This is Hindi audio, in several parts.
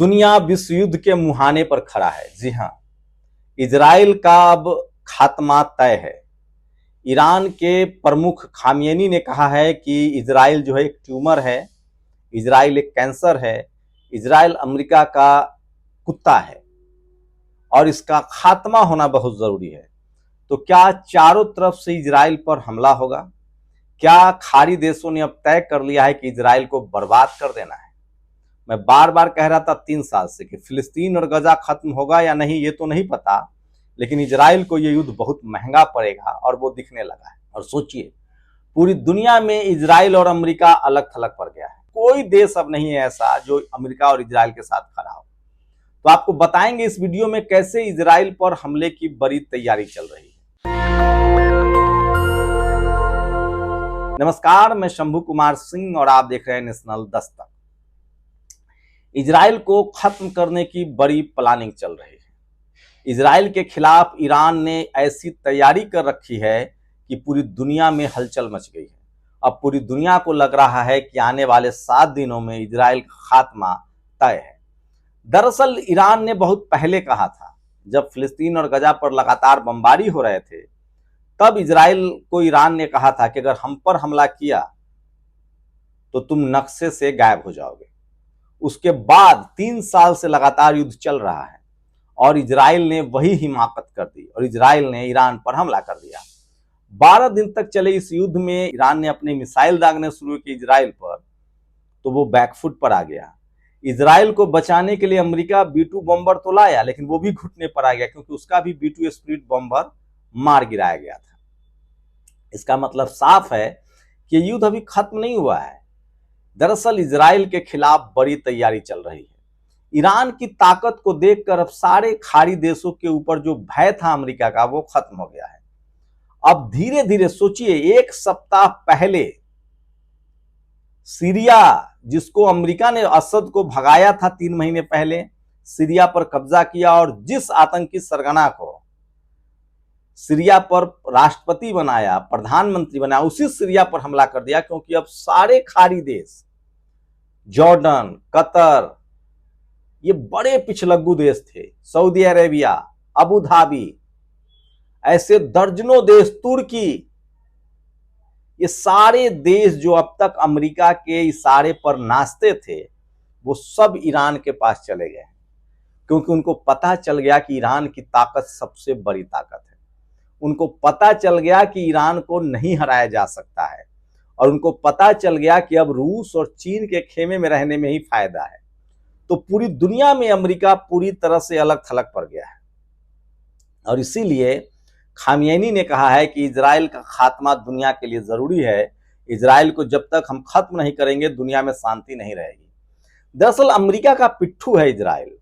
दुनिया विश्व युद्ध के मुहाने पर खड़ा है। जी हां, इजराइल का अब खात्मा तय है। ईरान के प्रमुख खामेनी ने कहा है कि इजराइल जो है एक ट्यूमर है, इजराइल एक कैंसर है, इजराइल अमेरिका का कुत्ता है और इसका खात्मा होना बहुत जरूरी है। तो क्या चारों तरफ से इजराइल पर हमला होगा? क्या खाड़ी देशों ने अब तय कर लिया है कि इजराइल को बर्बाद कर देना है? मैं बार बार कह रहा था 3 साल से कि फिलिस्तीन और गजा खत्म होगा या नहीं ये तो नहीं पता, लेकिन इजराइल को ये युद्ध बहुत महंगा पड़ेगा और वो दिखने लगा है। और सोचिए, पूरी दुनिया में इजराइल और अमेरिका अलग थलग पड़ गया है। कोई देश अब नहीं है ऐसा जो अमेरिका और इजराइल के साथ खड़ा हो। तो आपको बताएंगे इस वीडियो में कैसे इजराइल पर हमले की बड़ी तैयारी चल रही है। नमस्कार, मैं शंभू कुमार सिंह और आप देख रहे हैं नेशनल दस्तक। इजराइल को खत्म करने की बड़ी प्लानिंग चल रही है। इजराइल के खिलाफ ईरान ने ऐसी तैयारी कर रखी है कि पूरी दुनिया में हलचल मच गई है। अब पूरी दुनिया को लग रहा है कि आने वाले 7 दिनों में इजराइल का खात्मा तय है। दरअसल ईरान ने बहुत पहले कहा था, जब फिलिस्तीन और गजा पर लगातार बमबारी हो रहे थे, तब इजराइल को ईरान ने कहा था कि अगर हम पर हमला किया तो तुम नक्शे से गायब हो जाओगे। उसके बाद 3 साल से लगातार युद्ध चल रहा है और इजराइल ने वही हिमाकत कर दी और इजराइल ने ईरान पर हमला कर दिया। 12 दिन तक चले इस युद्ध में ईरान ने अपने मिसाइल दागने शुरू किए इजराइल पर, तो वो बैकफुट पर आ गया। इजराइल को बचाने के लिए अमेरिका B-2 बॉम्बर तो लाया, लेकिन वो भी घुटने पर आ गया क्योंकि उसका भी B-2 स्पिरिट बॉम्बर मार गिराया गया था। इसका मतलब साफ है कि युद्ध अभी खत्म नहीं हुआ है। दरअसल इजराइल के खिलाफ बड़ी तैयारी चल रही है। ईरान की ताकत को देखकर अब सारे खाड़ी देशों के ऊपर जो भय था अमेरिका का, वो खत्म हो गया है। अब धीरे धीरे सोचिए, 1 सप्ताह पहले सीरिया, जिसको अमेरिका ने असद को भगाया था 3 महीने पहले, सीरिया पर कब्जा किया और जिस आतंकी सरगना को सीरिया पर राष्ट्रपति बनाया, प्रधानमंत्री बनाया, उसी सीरिया पर हमला कर दिया। क्योंकि अब सारे खाड़ी देश, जॉर्डन, कतर, ये बड़े पिछलग्गू देश थे, सऊदी अरेबिया, अबू धाबी, ऐसे दर्जनों देश, तुर्की, ये सारे देश जो अब तक अमेरिका के इशारे पर नाचते थे, वो सब ईरान के पास चले गए, क्योंकि उनको पता चल गया कि ईरान की ताकत सबसे बड़ी ताकत है। उनको पता चल गया कि ईरान को नहीं हराया जा सकता है और उनको पता चल गया कि अब रूस और चीन के खेमे में रहने में ही फायदा है। तो पूरी दुनिया में अमेरिका पूरी तरह से अलग थलग पड़ गया है और इसीलिए खामेनी ने कहा है कि इजराइल का खात्मा दुनिया के लिए जरूरी है। इजराइल को जब तक हम खत्म नहीं करेंगे, दुनिया में शांति नहीं रहेगी। दरअसल अमेरिका का पिट्ठू है इजराइल।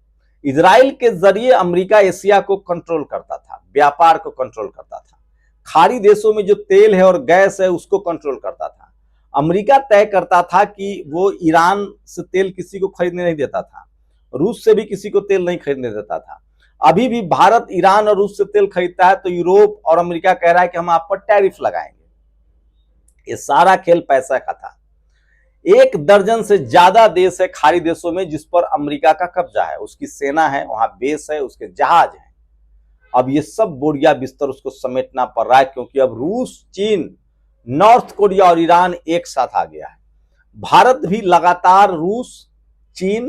इजराइल के जरिए अमेरिका एशिया को कंट्रोल करता था, व्यापार को कंट्रोल करता था, खाड़ी देशों में जो तेल है और गैस है उसको कंट्रोल करता था। अमेरिका तय करता था कि वो ईरान से तेल किसी को खरीदने नहीं देता था, रूस से भी किसी को तेल नहीं खरीदने देता था। अभी भी भारत ईरान और रूस से तेल खरीदता है तो यूरोप और अमेरिका कह रहा है कि हम आप पर टैरिफ लगाएंगे। ये सारा खेल पैसा का था। 1 दर्जन से ज्यादा देश है खाड़ी देशों में जिस पर अमेरिका का कब्जा है, उसकी सेना है, वहां बेस है, उसके जहाज है। अब ये सब बोरिया बिस्तर उसको समेटना पड़ रहा है, क्योंकि अब रूस, चीन, नॉर्थ कोरिया और ईरान एक साथ आ गया है। भारत भी लगातार रूस, चीन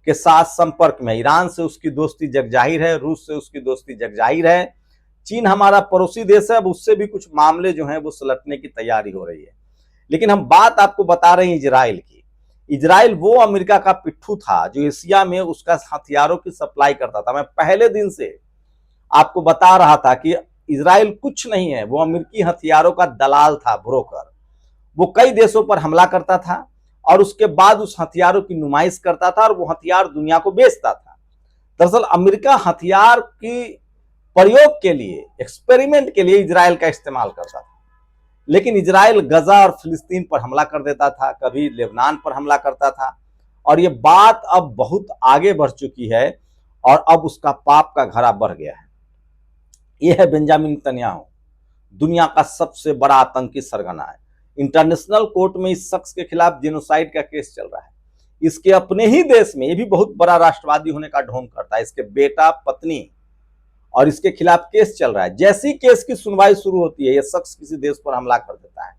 के साथ संपर्क में। ईरान से उसकी दोस्ती जगजाहिर है, रूस से उसकी दोस्ती जगजाहिर है। चीन हमारा पड़ोसी देश है, अब उससे भी कुछ मामले जो हैं वो सुलझने की तैयारी हो रही है। लेकिन हम बात आपको बता रहे हैं इजराइल की। इजराइल वो अमेरिका का पिट्ठू था जो एशिया में उसका हथियारों की सप्लाई करता था। मैं पहले दिन से आपको बता रहा था कि इजराइल कुछ नहीं है, वो अमेरिकी हथियारों का दलाल था, ब्रोकर। वो कई देशों पर हमला करता था और उसके बाद उस हथियारों की नुमाइश करता था और वो हथियार दुनिया को बेचता था। दरअसल अमेरिका हथियार की प्रयोग के लिए, एक्सपेरिमेंट के लिए इजराइल का इस्तेमाल करता था। लेकिन इजराइल गजा और फिलिस्तीन पर हमला कर देता था, कभी लेबनान पर हमला करता था और ये बात अब बहुत आगे बढ़ चुकी है और अब उसका पाप का घड़ा बढ़ गया है। यह है बेंजामिन नेतन्याहू, दुनिया का सबसे बड़ा आतंकी सरगना है। इंटरनेशनल कोर्ट में इस शख्स के खिलाफ जेनोसाइड का केस चल रहा है। इसके अपने ही देश में, ये भी बहुत बड़ा राष्ट्रवादी होने का ढोंग करता है, इसके बेटा पत्नी और इसके खिलाफ केस चल रहा है। जैसी केस की सुनवाई शुरू होती है, ये शख्स किसी देश पर हमला कर देता है।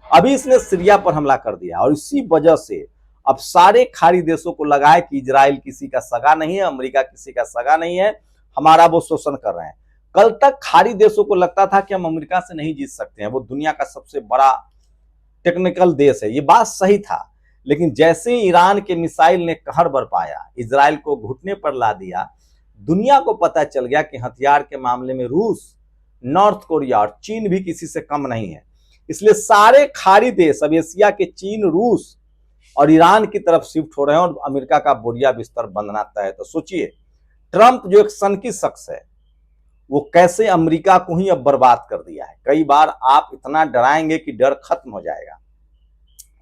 अभी इसने सीरिया पर हमला कर दिया और इसी वजह से अब सारे खाड़ी देशों को लगा है कि इजराइल किसी का सगा नहीं है, अमेरिका किसी का सगा नहीं है, हमारा वो शोषण कर रहे हैं। कल तक खाड़ी देशों को लगता था कि हम अमेरिका से नहीं जीत सकते हैं, वो दुनिया का सबसे बड़ा टेक्निकल देश है, ये बात सही था। लेकिन जैसे ही ईरान के मिसाइल ने कहर बरपाया, इजराइल को घुटने पर ला दिया, दुनिया को पता चल गया कि हथियार के मामले में रूस, नॉर्थ कोरिया और चीन भी किसी से कम नहीं है। इसलिए सारे खाड़ी देश अब एशिया के चीन, रूस और ईरान की तरफ शिफ्ट हो रहे हैं और अमेरिका का बोरिया बिस्तर बंधना तय है। तो सोचिए, ट्रंप जो एक सनकी शख्स है, वो कैसे अमेरिका को ही अब बर्बाद कर दिया है। कई बार आप इतना डराएंगे कि डर खत्म हो जाएगा,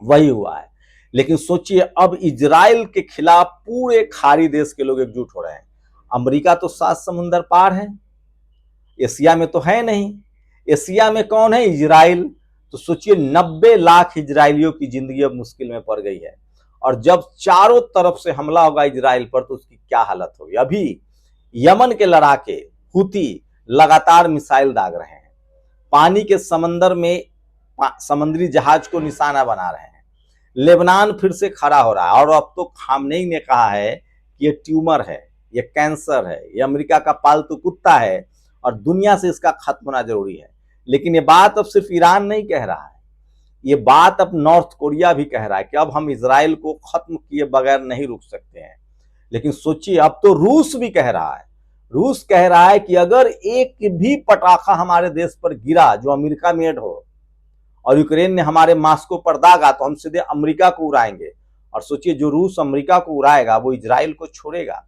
वही हुआ है। लेकिन सोचिए, अब इजराइल के खिलाफ पूरे खाड़ी देश के लोग एकजुट हो रहे हैं। अमेरिका तो 7 समुंदर पार है, एशिया में तो है नहीं। एशिया में कौन है? इजराइल। तो सोचिए, 90 लाख इजरायलियों की जिंदगी अब मुश्किल में पड़ गई है। और जब चारों तरफ से हमला होगा इजराइल पर, तो उसकी क्या हालत होगी। अभी यमन के लड़ाके हुती लगातार मिसाइल दाग रहे हैं, पानी के समंदर में समुद्री जहाज को निशाना बना रहे हैं। लेबनान फिर से खड़ा हो रहा है और अब तो खामनेई ने कहा है कि ये ट्यूमर है, ये कैंसर है, ये अमेरिका का पालतू कुत्ता है और दुनिया से इसका खत्म होना जरूरी है। लेकिन ये बात अब सिर्फ ईरान नहीं कह रहा है, ये बात अब नॉर्थ कोरिया भी कह रहा है कि अब हम इजराइल को खत्म किए बगैर नहीं रुक सकते हैं। लेकिन सोचिए, अब तो रूस भी कह रहा है, रूस कह रहा है कि अगर एक भी पटाखा हमारे देश पर गिरा जो अमेरिका मेड हो और यूक्रेन ने हमारे मास्को पर दागा, तो हम सीधे अमेरिका को उड़ाएंगे। और सोचिए, जो रूस अमेरिका को उड़ाएगा वो इजराइल को छोड़ेगा।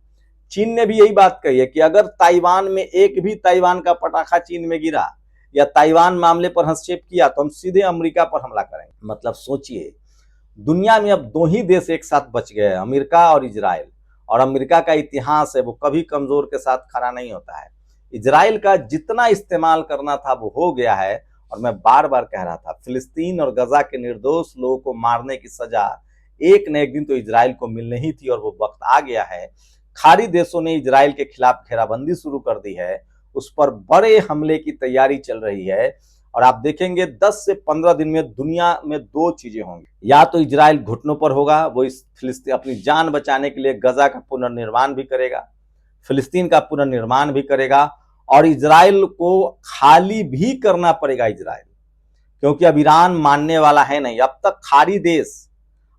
चीन ने भी यही बात कही है कि अगर ताइवान में एक भी ताइवान का पटाखा चीन में गिरा या ताइवान मामले पर हस्तक्षेप किया, तो हम सीधे अमेरिका पर हमला करेंगे। मतलब सोचिए, दुनिया में अब 2 ही देश एक साथ बच गए, अमेरिका और इजराइल। और अमेरिका का इतिहास है, वो कभी कमजोर के साथ खड़ा नहीं होता है। इजराइल का जितना इस्तेमाल करना था वो हो गया है। और मैं बार बार कह रहा था, फिलिस्तीन और गजा के निर्दोष लोगों को मारने की सजा एक न एक दिन तो इजराइल को मिलनी ही थी और वो वक्त आ गया है। खाड़ी देशों ने इजराइल के खिलाफ घेराबंदी शुरू कर दी है, उस पर बड़े हमले की तैयारी चल रही है। और आप देखेंगे 10 से 15 दिन में दुनिया में 2 चीजें होंगी, या तो इजराइल घुटनों पर होगा, वो इस फिलिस्तीन अपनी जान बचाने के लिए गजा का पुनर्निर्माण भी करेगा, फिलिस्तीन का पुनर्निर्माण भी करेगा और इजराइल को खाली भी करना पड़ेगा इजराइल, क्योंकि अब ईरान मानने वाला है नहीं। अब तक खाड़ी देश,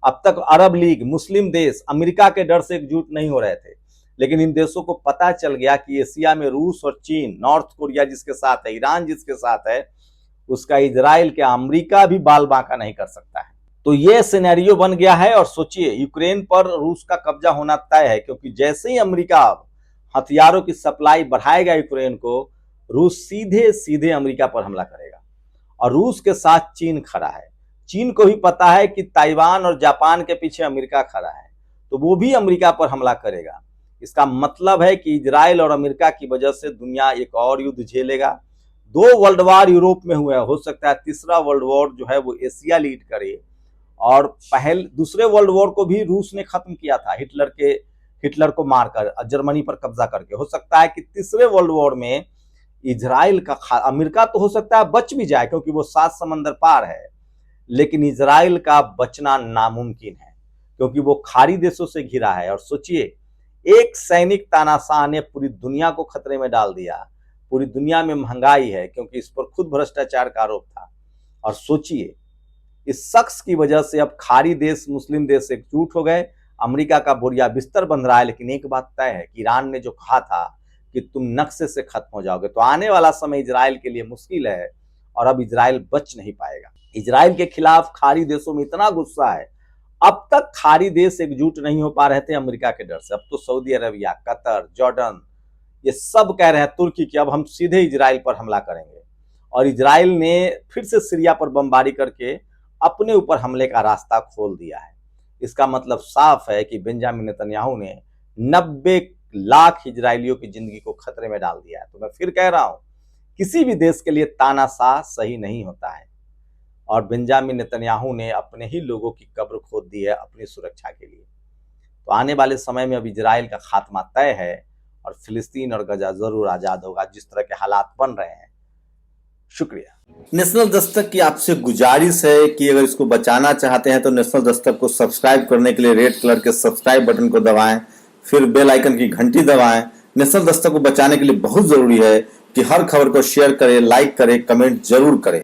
अब तक अरब लीग, मुस्लिम देश अमेरिका के डर से एकजुट नहीं हो रहे थे। लेकिन इन देशों को पता चल गया कि एशिया में रूस और चीन, नॉर्थ कोरिया जिसके साथ है, ईरान जिसके साथ है, उसका इजराइल के अमेरिका भी बाल बांका नहीं कर सकता है। तो ये सिनेरियो बन गया है। और सोचिए, यूक्रेन पर रूस का कब्जा होना तय है, क्योंकि जैसे ही अमेरिका अब हथियारों की सप्लाई बढ़ाएगा यूक्रेन को, रूस सीधे सीधे अमेरिका पर हमला करेगा। और रूस के साथ चीन खड़ा है, चीन को भी पता है कि ताइवान और जापान के पीछे अमेरिका खड़ा है, तो वो भी अमेरिका पर हमला करेगा। इसका मतलब है कि इजराइल और अमेरिका की वजह से दुनिया एक और युद्ध झेलेगा। 2 वर्ल्ड वॉर यूरोप में हुआ है, हो सकता है तीसरा वर्ल्ड वॉर जो है वो एशिया लीड करे। और दूसरे वर्ल्ड वॉर को भी रूस ने खत्म किया था, हिटलर को मारकर, जर्मनी पर कब्जा करके। हो सकता है कि तीसरे वर्ल्ड वॉर में इजराइल का अमेरिका तो हो सकता है बच भी जाए, क्योंकि वो 7 समंदर पार है, लेकिन इजराइल का बचना नामुमकिन है, क्योंकि वो खाड़ी देशों से घिरा है। और सोचिए, एक सैनिक तानाशाह ने पूरी दुनिया को खतरे में डाल दिया। पूरी दुनिया में महंगाई है, क्योंकि इस पर खुद भ्रष्टाचार का आरोप था। और सोचिए, इस शख्स की वजह से अब खाड़ी देश, मुस्लिम देश एकजुट हो गए, अमेरिका का बोरिया बिस्तर बन रहा है। लेकिन एक बात तय है कि ईरान ने जो कहा था कि तुम नक्शे से खत्म हो जाओगे, तो आने वाला समय इजराइल के लिए मुश्किल है और अब इजराइल बच नहीं पाएगा। इजराइल के खिलाफ खाड़ी देशों में इतना गुस्सा है, अब तक खाड़ी देश एकजुट नहीं हो पा रहे थे अमेरिका के डर से। अब तो सऊदी अरबिया, कतर, जॉर्डन, ये सब कह रहे हैं, तुर्की, कि अब हम सीधे इजराइल पर हमला करेंगे। और इजराइल ने फिर से सीरिया पर बमबारी करके अपने ऊपर हमले का रास्ता खोल दिया है। इसका मतलब साफ है कि बेंजामिन नेतन्याहू ने 90 लाख इजरायलियों की जिंदगी को खतरे में डाल दिया है। तो मैं फिर कह रहा हूं, किसी भी देश के लिए तानाशाह सही नहीं होता है। और बेंजामिन नेतन्याहू ने अपने ही लोगों की कब्र खोद दी है अपनी सुरक्षा के लिए। तो आने वाले समय में अब इजराइल का खात्मा तय है और फिलिस्तीन और गजा जरूर आजाद होगा, जिस तरह के हालात बन रहे हैं। शुक्रिया। नेशनल दस्तक की आपसे गुजारिश है कि अगर इसको बचाना चाहते हैं तो नेशनल दस्तक को सब्सक्राइब करने के लिए रेड कलर के सब्सक्राइब बटन को दबाएं, फिर बेल आइकन की घंटी दबाएं। नेशनल दस्तक को बचाने के लिए बहुत जरूरी है कि हर खबर को शेयर करें, लाइक करें, कमेंट जरूर करें।